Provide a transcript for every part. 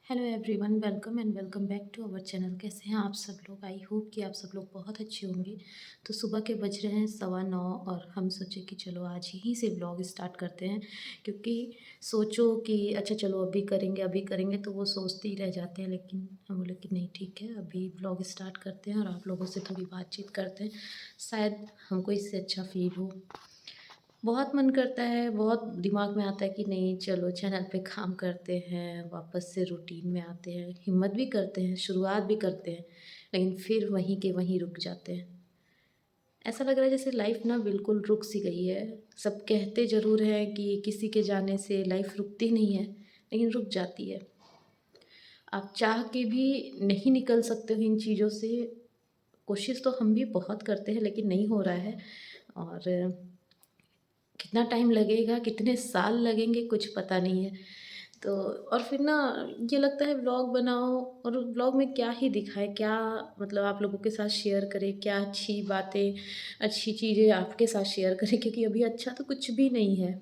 Hello everyone, welcome and welcome back to our channel. कैसे हैं आप सब लोग? आई होप कि आप सब लोग बहुत अच्छे होंगे। तो सुबह के बज रहे हैं 9:15 और हम सोचे कि चलो आज ही से व्लॉग स्टार्ट करते हैं। क्योंकि सोचो कि अच्छा चलो अभी करेंगे तो वो सोचते ही रह जाते हैं, लेकिन हम बोले कि नहीं ठीक है, अभी व्लॉग स्टार्ट करते हैं और आप लोगों से थोड़ी बातचीत करते हैं। शायद हमको इससे अच्छा फील हो। बहुत मन करता है, बहुत दिमाग में आता है कि नहीं चलो चैनल पे काम करते हैं, वापस से रूटीन में आते हैं, हिम्मत भी करते हैं, शुरुआत भी करते हैं, लेकिन फिर वहीं के वहीं रुक जाते हैं। ऐसा लग रहा है जैसे लाइफ ना बिल्कुल रुक सी गई है। सब कहते ज़रूर हैं कि किसी के जाने से लाइफ रुकती नहीं है, लेकिन रुक जाती है। आप चाह के भी नहीं निकल सकते हो इन चीज़ों से। कोशिश तो हम भी बहुत करते हैं, लेकिन नहीं हो रहा है। और कितना टाइम लगेगा, कितने साल लगेंगे, कुछ पता नहीं है। तो और फिर ना ये लगता है व्लॉग बनाओ और व्लॉग में क्या ही दिखाएँ, क्या मतलब आप लोगों के साथ शेयर करें, क्या अच्छी बातें, अच्छी चीज़ें आपके साथ शेयर करें, क्योंकि अभी अच्छा तो कुछ भी नहीं है।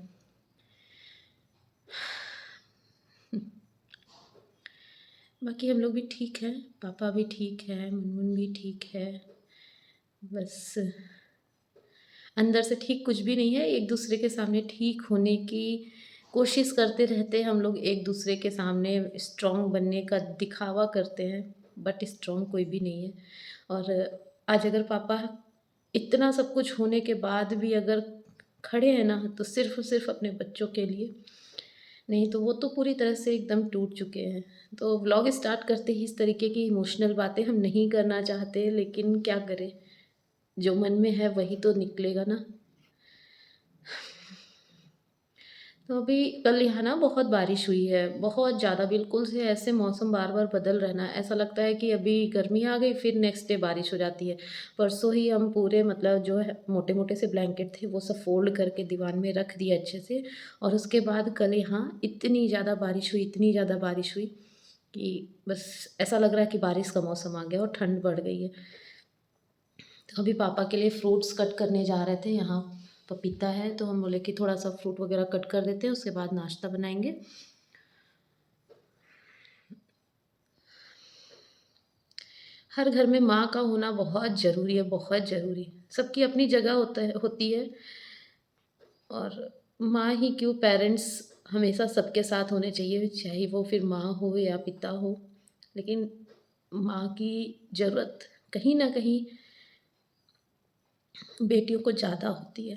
बाकी हम लोग भी ठीक हैं, पापा भी ठीक है, मुनमुन भी ठीक है। बस अंदर से ठीक कुछ भी नहीं है, एक दूसरे के सामने ठीक होने की कोशिश करते रहते हैं हम लोग, एक दूसरे के सामने स्ट्रॉन्ग बनने का दिखावा करते हैं, बट स्ट्रॉन्ग कोई भी नहीं है। और आज अगर पापा इतना सब कुछ होने के बाद भी अगर खड़े हैं ना, तो सिर्फ़ और सिर्फ़ अपने बच्चों के लिए, नहीं तो वो तो पूरी तरह से एकदम टूट चुके हैं। तो व्लॉग स्टार्ट करते ही इस तरीके की इमोशनल बातें हम नहीं करना चाहते, लेकिन क्या करें, जो मन में है वही तो निकलेगा ना। तो अभी कल यहाँ ना बहुत बारिश हुई है, बहुत ज़्यादा, बिल्कुल से ऐसे मौसम बार-बार बदल रहा है ना, ऐसा लगता है कि अभी गर्मी आ गई फिर नेक्स्ट डे बारिश हो जाती है। परसों ही हम पूरे मतलब जो है मोटे-मोटे से ब्लैंकेट थे वो सब फ़ोल्ड करके दीवार में रख दिए अच्छे से, और उसके बाद कल यहाँ इतनी ज़्यादा बारिश हुई, इतनी ज़्यादा बारिश हुई कि बस ऐसा लग रहा है कि बारिश का मौसम आ गया और ठंड बढ़ गई है। तो अभी पापा के लिए फ्रूट्स कट करने जा रहे थे, यहाँ पपीता है तो हम बोले कि थोड़ा सा फ्रूट वगैरह कट कर देते हैं, उसके बाद नाश्ता बनाएंगे। हर घर में माँ का होना बहुत ज़रूरी है, बहुत ज़रूरी। सबकी अपनी जगह होती है। और माँ ही क्यों, पेरेंट्स हमेशा सबके साथ होने चाहिए, चाहे वो फिर माँ हो या पिता हो। लेकिन माँ की ज़रूरत कहीं न कहीं बेटियों को ज़्यादा होती है।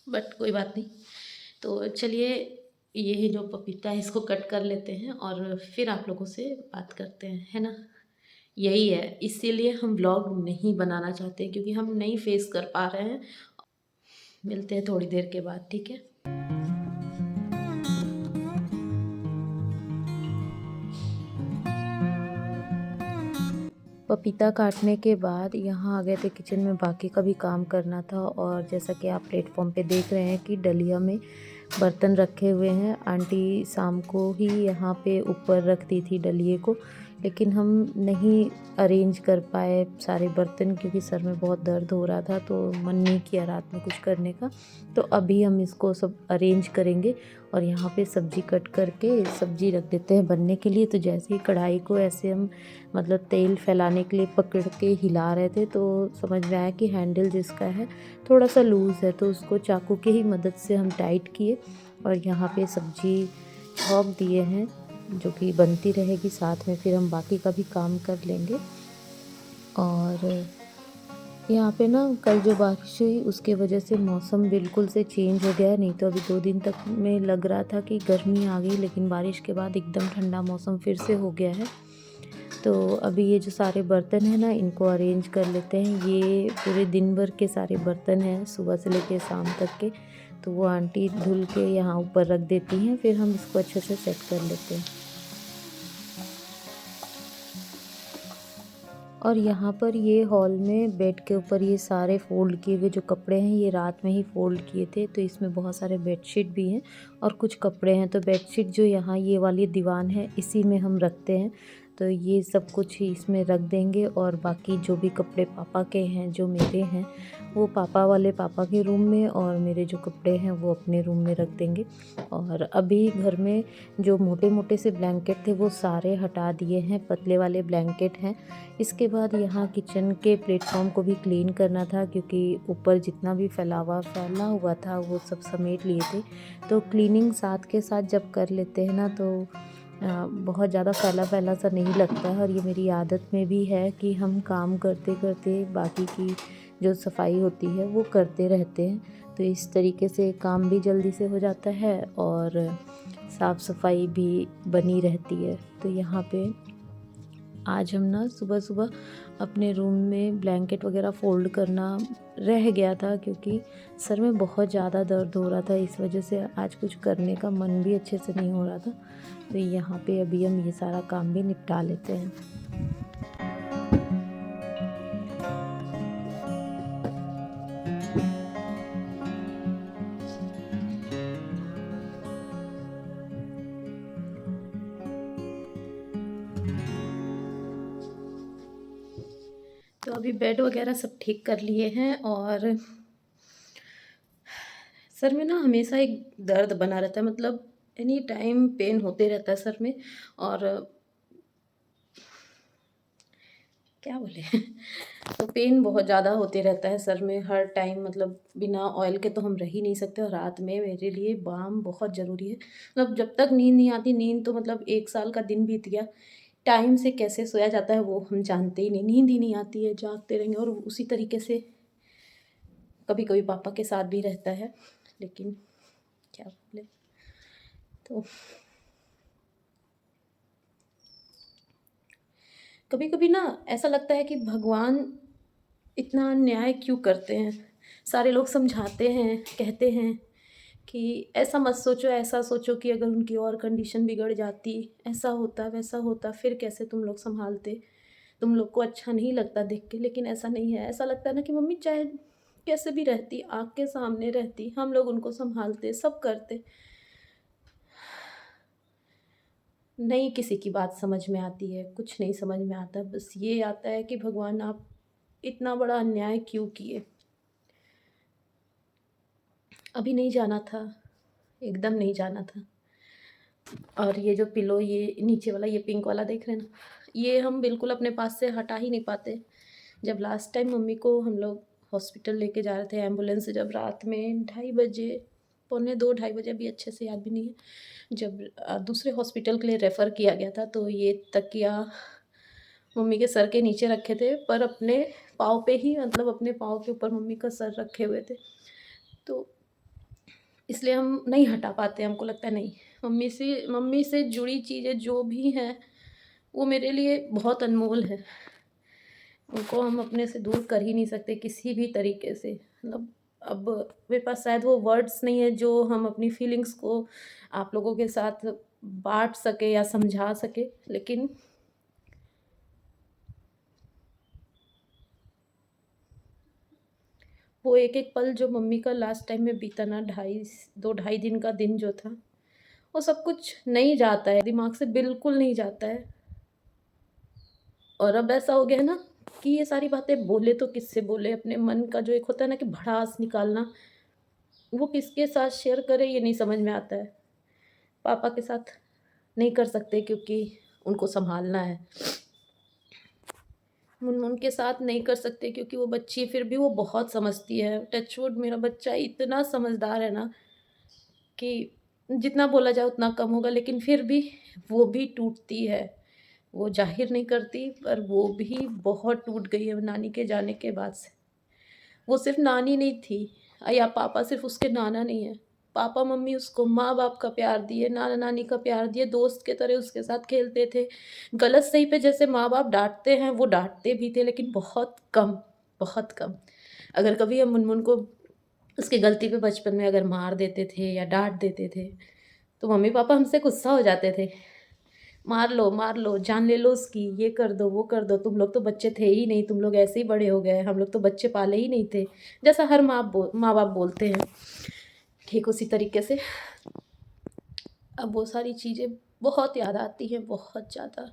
बट कोई बात नहीं। तो चलिए, ये जो पपीता है इसको कट कर लेते हैं और फिर आप लोगों से बात करते हैं, है ना? यही है, इसीलिए हम व्लॉग नहीं बनाना चाहते, क्योंकि हम नहीं फेस कर पा रहे हैं। मिलते हैं थोड़ी देर के बाद, ठीक है? पपीता काटने के बाद यहाँ आ गए थे किचन में, बाकी का भी काम करना था। और जैसा कि आप प्लेटफॉर्म पे देख रहे हैं कि डलिया में बर्तन रखे हुए हैं। आंटी शाम को ही यहाँ पे ऊपर रख दी थी डलिए को, लेकिन हम नहीं अरेंज कर पाए सारे बर्तन, क्योंकि सर में बहुत दर्द हो रहा था तो मन नहीं किया रात में कुछ करने का। तो अभी हम इसको सब अरेंज करेंगे और यहाँ पे सब्ज़ी कट करके सब्ज़ी रख देते हैं बनने के लिए। तो जैसे ही कढ़ाई को ऐसे हम मतलब तेल फैलाने के लिए पकड़ के हिला रहे थे, तो समझ में आया कि हैंडल जिसका है थोड़ा सा लूज़ है, तो उसको चाकू की ही मदद से हम टाइट किए और यहाँ पे सब्ज़ी छौंक दिए हैं, जो कि बनती रहेगी, साथ में फिर हम बाकी का भी काम कर लेंगे। और यहाँ पे ना कल जो बारिश हुई उसके वजह से मौसम बिल्कुल से चेंज हो गया है। नहीं तो अभी 2 दिन तक में लग रहा था कि गर्मी आ गई, लेकिन बारिश के बाद एकदम ठंडा मौसम फिर से हो गया है। तो अभी ये जो सारे बर्तन हैं ना, इनको अरेंज कर लेते हैं। ये पूरे दिन भर के सारे बर्तन हैं, सुबह से लेके शाम तक के। तो वो आंटी धुल के यहाँ ऊपर रख देती हैं, फिर हम इसको अच्छे से सेट कर लेते हैं। और यहाँ पर ये हॉल में बेड के ऊपर ये सारे फ़ोल्ड किए हुए जो कपड़े हैं, ये रात में ही फ़ोल्ड किए थे, तो इसमें बहुत सारे बेडशीट भी हैं और कुछ कपड़े हैं। तो बेडशीट जो यहाँ ये वाली दीवान है, इसी में हम रखते हैं। तो ये सब कुछ ही इसमें रख देंगे और बाकी जो भी कपड़े पापा के हैं, जो मेरे हैं, वो पापा वाले पापा के रूम में और मेरे जो कपड़े हैं वो अपने रूम में रख देंगे। और अभी घर में जो मोटे मोटे से ब्लैंकेट थे वो सारे हटा दिए हैं, पतले वाले ब्लैंकेट हैं। इसके बाद यहाँ किचन के प्लेटफॉर्म को भी क्लीन करना था, क्योंकि ऊपर जितना भी फैला हुआ था वो सब समेट लिए थे। तो क्लीनिंग साथ के साथ जब कर लेते हैं ना तो बहुत ज़्यादा फैला सा नहीं लगता है। और ये मेरी आदत में भी है कि हम काम करते करते बाकी की जो सफाई होती है वो करते रहते हैं, तो इस तरीके से काम भी जल्दी से हो जाता है और साफ़ सफाई भी बनी रहती है। तो यहाँ पे आज हम ना सुबह सुबह अपने रूम में ब्लैंकेट वगैरह फ़ोल्ड करना रह गया था, क्योंकि सर में बहुत ज़्यादा दर्द हो रहा था, इस वजह से आज कुछ करने का मन भी अच्छे से नहीं हो रहा था। तो यहाँ पे अभी हम ये सारा काम भी निपटा लेते हैं। तो अभी बेड वगैरह सब ठीक कर लिए हैं और सर में ना हमेशा एक दर्द बना रहता है, मतलब एनी टाइम पेन होते रहता है सर में। और क्या बोले तो पेन बहुत ज़्यादा होते रहता है सर में हर टाइम, मतलब बिना ऑयल के तो हम रह ही नहीं सकते। और रात में मेरे लिए बाम बहुत ज़रूरी है, मतलब जब तक नींद नहीं आती, नींद तो मतलब 1 साल का दिन बीत गया, टाइम से कैसे सोया जाता है वो हम जानते ही नहीं, नींद ही नहीं आती है, जागते रहेंगे। और उसी तरीके से कभी कभी पापा के साथ भी रहता है, लेकिन क्या बोले। तो कभी कभी ना ऐसा लगता है कि भगवान इतना अन्याय क्यों करते हैं। सारे लोग समझाते हैं, कहते हैं कि ऐसा मत सोचो, ऐसा सोचो कि अगर उनकी और कंडीशन बिगड़ जाती, ऐसा होता वैसा होता, फिर कैसे तुम लोग संभालते, तुम लोग को अच्छा नहीं लगता देख के। लेकिन ऐसा नहीं है, ऐसा लगता है ना कि मम्मी चाहे कैसे भी रहती, आँख के सामने रहती, हम लोग उनको संभालते, सब करते, नहीं किसी की बात समझ में आती है, कुछ नहीं समझ में आता। बस ये आता है कि भगवान आप इतना बड़ा अन्याय क्यों किए। अभी नहीं जाना था, एकदम नहीं जाना था। और ये जो पिलो, ये नीचे वाला, ये पिंक वाला देख रहे हैं ना, ये हम बिल्कुल अपने पास से हटा ही नहीं पाते। जब लास्ट टाइम मम्मी को हम लोग हॉस्पिटल लेके जा रहे थे एम्बुलेंस से, जब रात में 2:30 बजे, पौने 2, 2:30 बजे, अभी अच्छे से याद भी नहीं है, जब दूसरे हॉस्पिटल के लिए रेफ़र किया गया था, तो ये तकिया मम्मी के सर के नीचे रखे थे, पर अपने पाँव पे ही, मतलब अपने पाँव के ऊपर मम्मी का सर रखे हुए थे। तो इसलिए हम नहीं हटा पाते, हमको लगता है नहीं, मम्मी से जुड़ी चीज़ें जो भी हैं वो मेरे लिए बहुत अनमोल है, उनको हम अपने से दूर कर ही नहीं सकते किसी भी तरीके से। मतलब अब मेरे पास शायद वो वर्ड्स नहीं है जो हम अपनी फीलिंग्स को आप लोगों के साथ बांट सके या समझा सके, लेकिन वो एक एक पल जो मम्मी का लास्ट टाइम में बीता ना, 2 ढाई दिन का दिन जो था, वो सब कुछ नहीं जाता है, दिमाग से बिल्कुल नहीं जाता है। और अब ऐसा हो गया है ना कि ये सारी बातें बोले तो किससे बोले, अपने मन का जो एक होता है ना कि भड़ास निकालना, वो किसके साथ शेयर करे ये नहीं समझ में आता है। पापा के साथ नहीं कर सकते क्योंकि उनको संभालना है, मुनमुन के साथ नहीं कर सकते क्योंकि वो बच्ची है, फिर भी वो बहुत समझती है। टचवुड मेरा बच्चा इतना समझदार है ना कि जितना बोला जाए उतना कम होगा, लेकिन फिर भी वो भी टूटती है। वो ज़ाहिर नहीं करती, पर वो भी बहुत टूट गई है नानी के जाने के बाद से। वो सिर्फ़ नानी नहीं थी, या पापा सिर्फ़ उसके नाना नहीं है। पापा मम्मी उसको माँ-बाप का प्यार दिए, नाना-नानी का प्यार दिए, दोस्त के तरह उसके साथ खेलते थे। गलत सही पे जैसे माँ-बाप डाँटते हैं, वो डाँटते भी थे, लेकिन बहुत कम, बहुत कम। अगर कभी हम मुनमुन को उसकी गलती पे बचपन में अगर मार देते थे या डाँट देते थे, तो मम्मी-पापा हमसे गुस्सा हो जाते थे। मार लो, जान ले लो उसकी, ये कर दो, वो कर दो, तुम लोग तो बच्चे थे ही नहीं, तुम लोग ऐसे ही बड़े हो गए, हम लोग तो बच्चे पाले ही नहीं थे। जैसा हर माँ-बाप बोलते हैं, ठीक उसी तरीके से अब वो सारी चीज़ें बहुत याद आती हैं, बहुत ज़्यादा।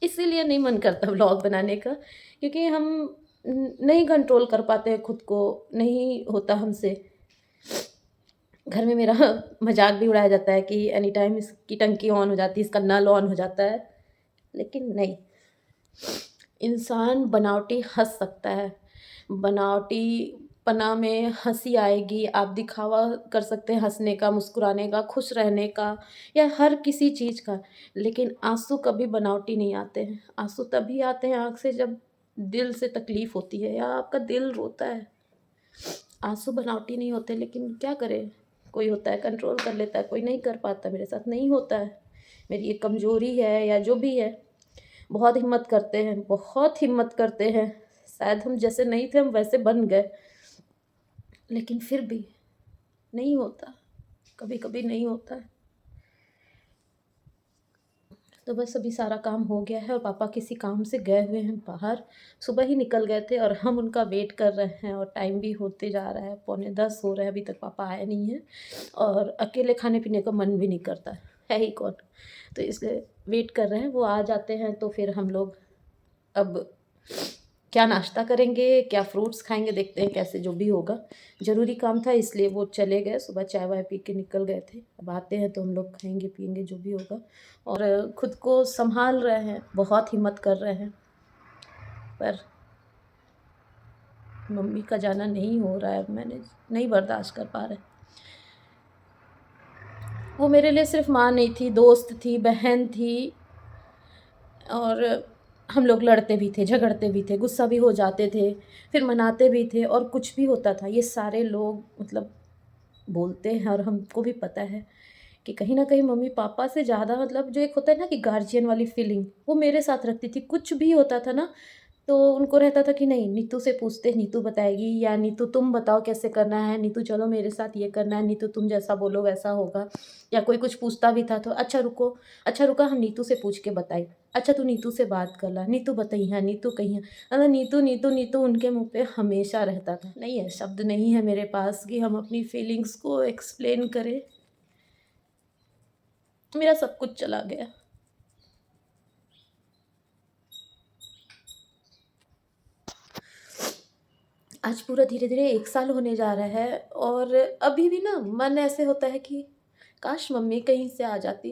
इसीलिए नहीं मन करता व्लॉग बनाने का, क्योंकि हम नहीं कंट्रोल कर पाते हैं खुद को, नहीं होता हमसे। घर में मेरा मजाक भी उड़ाया जाता है कि एनी टाइम इसकी टंकी ऑन हो जाती है, इसका नल ऑन हो जाता है, लेकिन नहीं। इंसान बनावटी हंस सकता है, बनावटी पना में हंसी आएगी, आप दिखावा कर सकते हैं हंसने का, मुस्कुराने का, खुश रहने का, या हर किसी चीज़ का, लेकिन आंसू कभी बनावटी नहीं आते हैं। आंसू तभी आते हैं आँख से जब दिल से तकलीफ़ होती है या आपका दिल रोता है। आंसू बनावटी नहीं होते, लेकिन क्या करें, कोई होता है कंट्रोल कर लेता है, कोई नहीं कर पाता। मेरे साथ नहीं होता है, मेरी ये कमज़ोरी है या जो भी है। बहुत हिम्मत करते हैं, बहुत हिम्मत करते हैं, शायद हम जैसे नहीं थे हम वैसे बन गए, लेकिन फिर भी नहीं होता, कभी कभी नहीं होता है। तो बस अभी सारा काम हो गया है और पापा किसी काम से गए हुए हैं बाहर, सुबह ही निकल गए थे और हम उनका वेट कर रहे हैं, और टाइम भी होते जा रहा है, 9:45 हो रहे हैं, अभी तक पापा आए नहीं हैं। और अकेले खाने पीने का मन भी नहीं करता है ही कौन, तो इसलिए वेट कर रहे हैं। वो आ जाते हैं तो फिर हम लोग अब क्या नाश्ता करेंगे, क्या फ्रूट्स खाएंगे, देखते हैं कैसे जो भी होगा। ज़रूरी काम था इसलिए वो चले गए, सुबह चाय वाय पी के निकल गए थे। अब आते हैं तो हम लोग खाएंगे पिएंगे जो भी होगा। और खुद को संभाल रहे हैं, बहुत हिम्मत कर रहे हैं, पर मम्मी का जाना नहीं हो रहा है, मैंने नहीं बर्दाश्त कर पा रहे। वो मेरे लिए सिर्फ माँ नहीं थी, दोस्त थी, बहन थी, और हम लोग लड़ते भी थे, झगड़ते भी थे, गुस्सा भी हो जाते थे, फिर मनाते भी थे, और कुछ भी होता था ये सारे लोग मतलब बोलते हैं, और हमको भी पता है कि कहीं ना कहीं मम्मी पापा से ज़्यादा मतलब जो एक होता है ना कि गार्जियन वाली फीलिंग, वो मेरे साथ रखती थी। कुछ भी होता था ना तो उनको रहता था कि नहीं, नीतू से पूछते, नीतू बताएगी, या नीतू तुम बताओ कैसे करना है, नीतू चलो मेरे साथ ये करना है, नीतू तुम जैसा बोलो वैसा होगा। या कोई कुछ पूछता भी था तो अच्छा रुको, अच्छा रुका, हम नीतू से पूछ के बताई, अच्छा तू नीतू से बात कर ला, नीतू बताई, हाँ नीतू कही है, अगर नीतू नीतू नीतू उनके मुंह पे हमेशा रहता था। नहीं है, शब्द नहीं है मेरे पास कि हम अपनी फीलिंग्स को एक्सप्लेन करें। मेरा सब कुछ चला गया। आज पूरा धीरे धीरे 1 साल होने जा रहा है, और अभी भी ना मन ऐसे होता है कि काश मम्मी कहीं से आ जाती,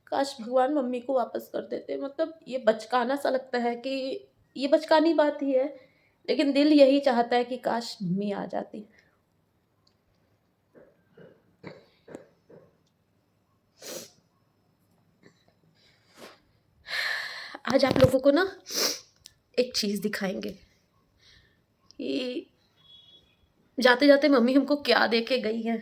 काश भगवान मम्मी को वापस कर देते। मतलब ये बचकाना सा लगता है कि ये बचकानी बात ही है, लेकिन दिल यही चाहता है कि काश मम्मी आ जाती। आज आप लोगों को ना एक चीज़ दिखाएंगे कि जाते जाते मम्मी हमको क्या दे के गई है।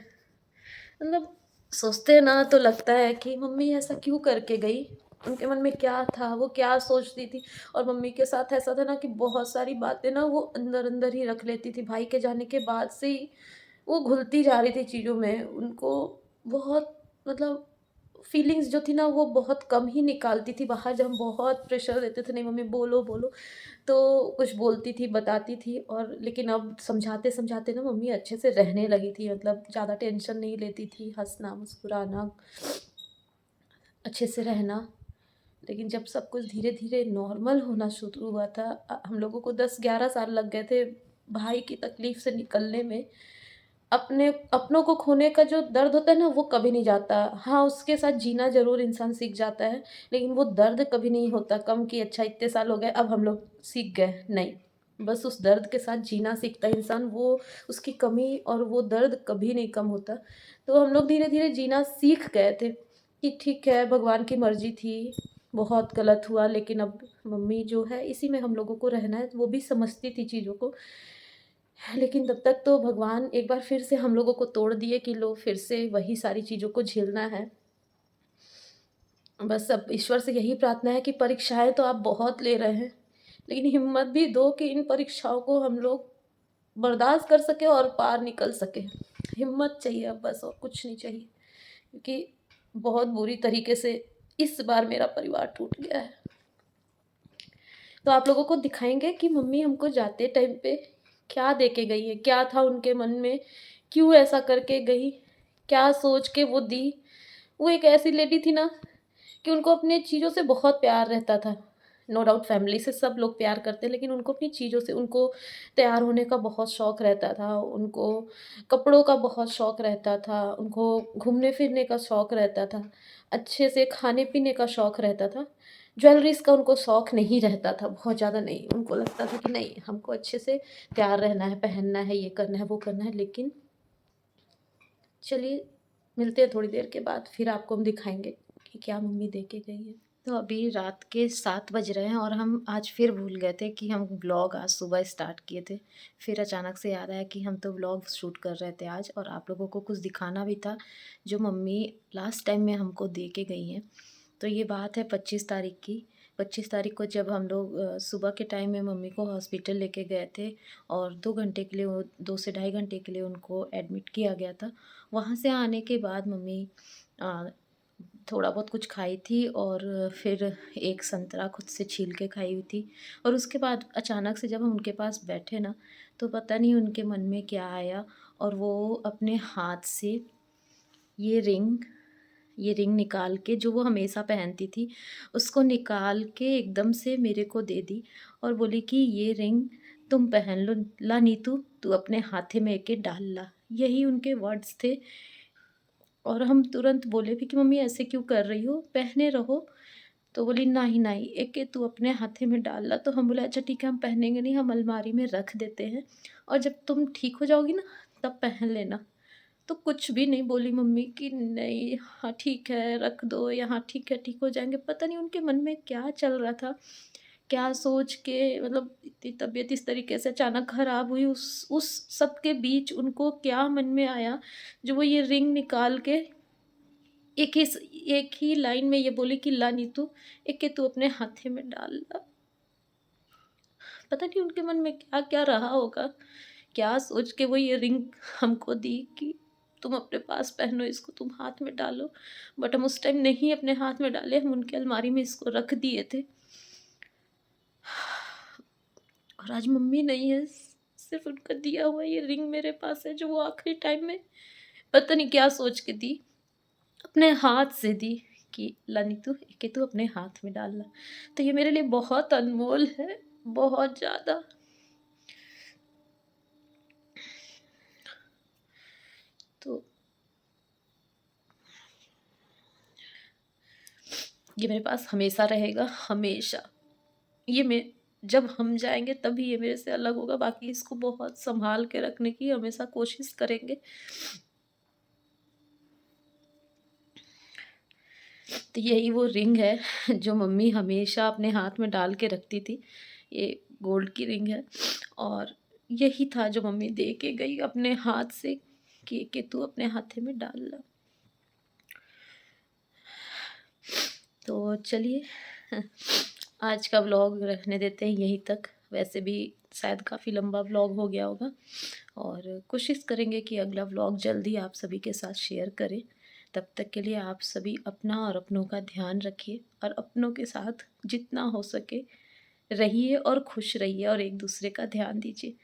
मतलब सोचते हैं ना तो लगता है कि मम्मी ऐसा क्यों करके गई, उनके मन में क्या था, वो क्या सोचती थी। और मम्मी के साथ ऐसा था ना कि बहुत सारी बातें ना वो अंदर अंदर ही रख लेती थी। भाई के जाने के बाद से ही वो घुलती जा रही थी चीज़ों में, उनको बहुत मतलब फीलिंग्स जो थी ना वो बहुत कम ही निकालती थी बाहर। जब हम बहुत प्रेशर देते थे, नहीं मम्मी बोलो बोलो, तो कुछ बोलती थी, बताती थी। और लेकिन अब समझाते समझाते ना मम्मी अच्छे से रहने लगी थी, मतलब ज़्यादा टेंशन नहीं लेती थी, हंसना मुस्कुराना, अच्छे से रहना। लेकिन जब सब कुछ धीरे धीरे नॉर्मल होना शुरू हुआ था, हम लोगों को 10-11 साल लग गए थे भाई की तकलीफ़ से निकलने में। अपने अपनों को खोने का जो दर्द होता है ना वो कभी नहीं जाता। हाँ, उसके साथ जीना ज़रूर इंसान सीख जाता है, लेकिन वो दर्द कभी नहीं होता कम कि अच्छा इतने साल हो गए अब हम लोग सीख गए, नहीं। बस उस दर्द के साथ जीना सीखता है इंसान, वो उसकी कमी और वो दर्द कभी नहीं कम होता। तो हम लोग धीरे-धीरे जीना सीख गए थे कि ठीक है, भगवान की मर्ज़ी थी, बहुत गलत हुआ, लेकिन अब मम्मी जो है इसी में हम लोगों को रहना है। वो भी समझती थी चीज़ों को। लेकिन तब तक तो भगवान एक बार फिर से हम लोगों को तोड़ दिए कि लो फिर से वही सारी चीज़ों को झेलना है। बस अब ईश्वर से यही प्रार्थना है कि परीक्षाएँ तो आप बहुत ले रहे हैं, लेकिन हिम्मत भी दो कि इन परीक्षाओं को हम लोग बर्दाश्त कर सकें और पार निकल सकें। हिम्मत चाहिए अब, बस और कुछ नहीं चाहिए, क्योंकि बहुत बुरी तरीके से इस बार मेरा परिवार टूट गया है। तो आप लोगों को दिखाएँगे कि मम्मी हमको जाते टाइम पे क्या दे के गई है, क्या था उनके मन में, क्यों ऐसा करके गई, क्या सोच के वो दी। वो एक ऐसी लेडी थी ना कि उनको अपनी चीज़ों से बहुत प्यार रहता था। नो डाउट फैमिली से सब लोग प्यार करते हैं, लेकिन उनको अपनी चीज़ों से, उनको तैयार होने का बहुत शौक रहता था, उनको कपड़ों का बहुत शौक रहता था, उनको घूमने-फिरने का शौक रहता था, अच्छे से खाने-पीने का शौक रहता था। ज्वेलरीज़ का उनको शौक नहीं रहता था, बहुत ज़्यादा नहीं। उनको लगता था कि नहीं, हमको अच्छे से तैयार रहना है, पहनना है, ये करना है, वो करना है। लेकिन चलिए, मिलते हैं थोड़ी देर के बाद, फिर आपको हम दिखाएँगे कि क्या मम्मी दे के गई है। तो अभी रात के 7 बज रहे हैं और हम आज फिर भूल गए थे कि हम व्लॉग आज सुबह स्टार्ट किए थे। फिर अचानक से याद आया कि हम तो व्लॉग शूट कर रहे थे आज, और आप लोगों को कुछ दिखाना भी था, जो मम्मी लास्ट टाइम में हमको दे के गई हैं। तो ये बात है 25 तारीख की। 25 तारीख को जब हम लोग सुबह के टाइम में मम्मी को हॉस्पिटल लेके गए थे, और 2 घंटे के लिए, वो 2 से ढाई घंटे के लिए उनको एडमिट किया गया था। वहाँ से आने के बाद मम्मी अ, थोड़ा बहुत कुछ खाई थी, और फिर एक संतरा खुद से छील के खाई हुई थी। और उसके बाद अचानक से जब हम उनके पास बैठे ना, तो पता नहीं उनके मन में क्या आया, और वो अपने हाथ से ये रिंग ये रिंग निकाल के, जो वो हमेशा पहनती थी, उसको निकाल के एकदम से मेरे को दे दी, और बोली कि ये रिंग तुम पहन लो, ला नीतू, तू अपने हाथे में एके डाल ला। यही उनके वर्ड्स थे। और हम तुरंत बोले भी कि मम्मी ऐसे क्यों कर रही हो, पहने रहो। तो बोली नहीं नहीं, एके तू अपने हाथे में डाल ला। तो हम बोले अच्छा ठीक है, हम पहनेंगे नहीं, हम अलमारी में रख देते हैं, और जब तुम ठीक हो जाओगी ना, तब पहन लेना। तो कुछ भी नहीं बोली मम्मी कि नहीं, हाँ ठीक है, रख दो, या हाँ ठीक है, ठीक हो जाएँगे। पता नहीं उनके मन में क्या चल रहा था, क्या सोच के, मतलब इतनी तबीयत इस तरीके से अचानक ख़राब हुई, उस सब के बीच उनको क्या मन में आया, जो वो ये रिंग निकाल के एक ही लाइन में ये बोली कि ला नीतू, एके तू अपने हाथे में डाल ला। पता नहीं उनके मन में क्या-क्या रहा होगा, क्या सोच के वो ये रिंग हमको दी कि तुम अपने पास पहनो, इसको तुम हाथ में डालो। बट हम उस टाइम नहीं अपने हाथ में डाले, हम उनके अलमारी में इसको रख दिए थे। और आज मम्मी नहीं है, सिर्फ़ उनका दिया हुआ ये रिंग मेरे पास है, जो वो आखिरी टाइम में पता नहीं क्या सोच के दी, अपने हाथ से दी कि ला नीतू, एके तू अपने हाथ में डाल ला। तो ये मेरे लिए बहुत अनमोल है, बहुत ज़्यादा। तो ये मेरे पास हमेशा रहेगा, हमेशा। ये मैं जब हम जाएँगे तभी ये मेरे से अलग होगा, बाकी इसको बहुत सँभाल के रखने की हमेशा कोशिश करेंगे। तो यही वो रिंग है जो मम्मी हमेशा अपने हाथ में डाल के रखती थी। ये गोल्ड की रिंग है, और यही था जो मम्मी दे के गई अपने हाथ से कि तू अपने हाथे में डाल ला। तो चलिए, आज का व्लॉग रखने देते हैं यहीं तक। वैसे भी शायद काफ़ी लंबा व्लॉग हो गया होगा, और कोशिश करेंगे कि अगला व्लॉग जल्दी आप सभी के साथ शेयर करें। तब तक के लिए आप सभी अपना और अपनों का ध्यान रखिए, और अपनों के साथ जितना हो सके रहिए, और खुश रहिए, और एक दूसरे का ध्यान दीजिए।